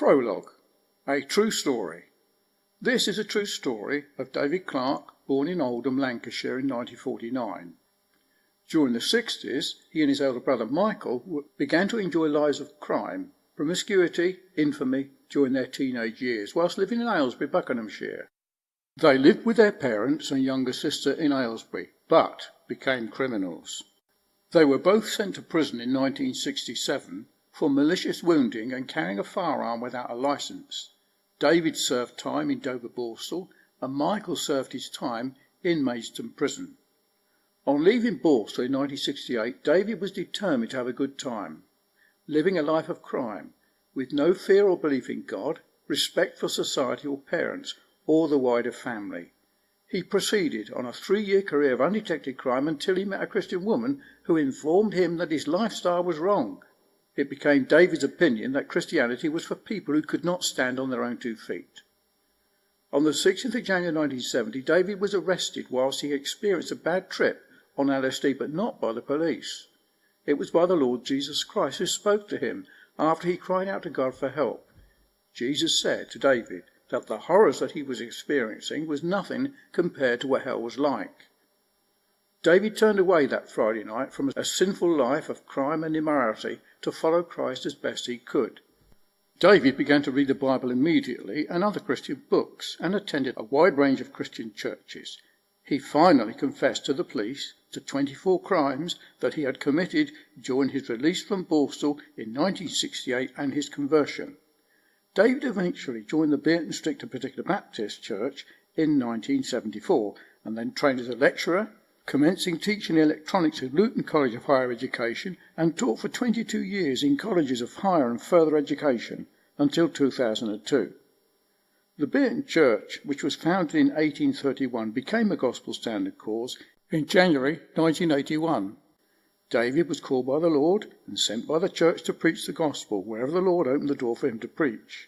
Prologue, a true story. This is a true story of David Clarke, born in Oldham, Lancashire in 1949. During the 60s, he and his elder brother Michael began to enjoy lives of crime, promiscuity, infamy during their teenage years, whilst living in Aylesbury, Buckinghamshire. They lived with their parents and younger sister in Aylesbury, but became criminals. They were both sent to prison in 1967 for malicious wounding and carrying a firearm without a licence. David served time in Dover Borstal and Michael served his time in Maidstone Prison. On leaving Borstal in 1968, David was determined to have a good time, living a life of crime, with no fear or belief in God, respect for society or parents, or the wider family. He proceeded on a 3-year career of undetected crime until he met a Christian woman who informed him that his lifestyle was wrong. It became David's opinion that Christianity was for people who could not stand on their own 2 feet. On the 16th of January 1970, David was arrested whilst he experienced a bad trip on LSD, but not by the police. It was by the Lord Jesus Christ who spoke to him after he cried out to God for help. Jesus said to David that the horrors that he was experiencing was nothing compared to what hell was like. David turned away that Friday night from a sinful life of crime and immorality to follow Christ as best he could. David began to read the Bible immediately and other Christian books and attended a wide range of Christian churches. He finally confessed to the police to 24 crimes that he had committed during his release from Borstal in 1968 and his conversion. David eventually joined the Beaton Strict and Particular Baptist Church in 1974 and then trained as a lecturer, commencing teaching electronics at Luton College of Higher Education and taught for 22 years in colleges of higher and further education until 2002. The Beaton Church, which was founded in 1831, became a Gospel Standard Course in January 1981. David was called by the Lord and sent by the church to preach the gospel wherever the Lord opened the door for him to preach.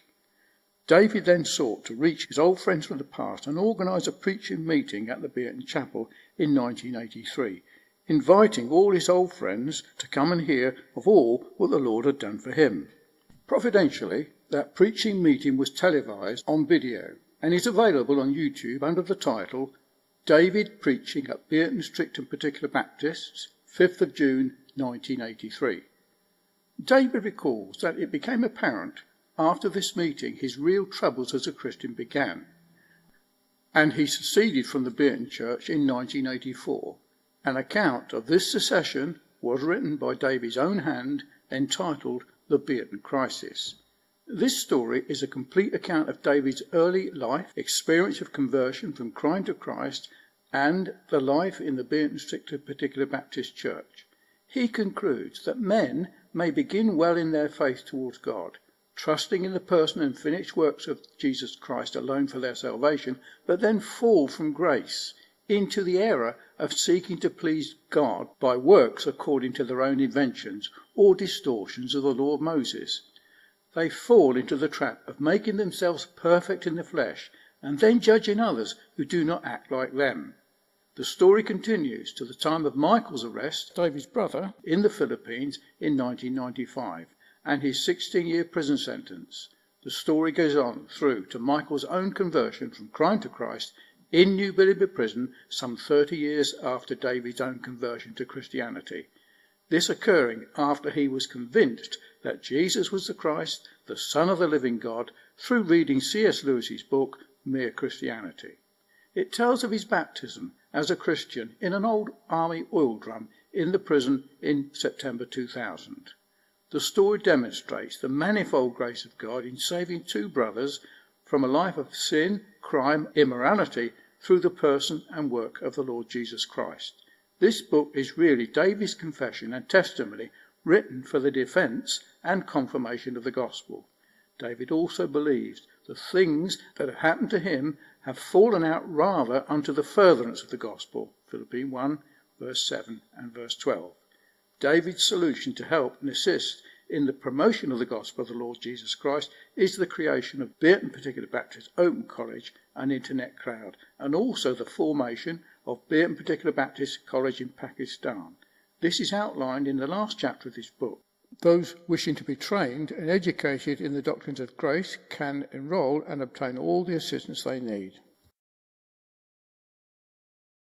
David then sought to reach his old friends from the past and organised a preaching meeting at the Beaton Chapel in 1983, inviting all his old friends to come and hear of all what the Lord had done for him. Providentially, that preaching meeting was televised on video and is available on YouTube under the title David Preaching at Beaton Strict and Particular Baptists, 5th of June 1983. David recalls that it became apparent after this meeting his real troubles as a Christian began, and he seceded from the Beaton Church in 1984. An account of this secession was written by David's own hand, entitled The Beaton Crisis. This story is a complete account of David's early life, experience of conversion from crime to Christ, and the life in the Beaton Strict and Particular Baptist Church. He concludes that men may begin well in their faith towards God, trusting in the person and finished works of Jesus Christ alone for their salvation, but then fall from grace into the error of seeking to please God by works according to their own inventions or distortions of the law of Moses. They fall into the trap of making themselves perfect in the flesh and then judging others who do not act like them. The story continues to the time of Michael's arrest, David's brother, in the Philippines in 1995, and his 16-year prison sentence. The story goes on through to Michael's own conversion from crime to Christ in New Billingham Prison some 30 years after David's own conversion to Christianity. This occurring after he was convinced that Jesus was the Christ, the Son of the living God, through reading C.S. Lewis's book, Mere Christianity. It tells of his baptism as a Christian in an old army oil drum in the prison in September 2000. The story demonstrates the manifold grace of God in saving 2 brothers from a life of sin, crime, immorality through the person and work of the Lord Jesus Christ. This book is really David's confession and testimony written for the defence and confirmation of the gospel. David also believes the things that have happened to him have fallen out rather unto the furtherance of the gospel. Philippians 1, verse 7 and verse 12. David's solution to help and assist in the promotion of the gospel of the Lord Jesus Christ is the creation of Beaton Particular Baptist Open College and Internet Cloud, and also the formation of Beaton Particular Baptist College in Pakistan. This is outlined in the last chapter of this book. Those wishing to be trained and educated in the doctrines of grace can enrol and obtain all the assistance they need.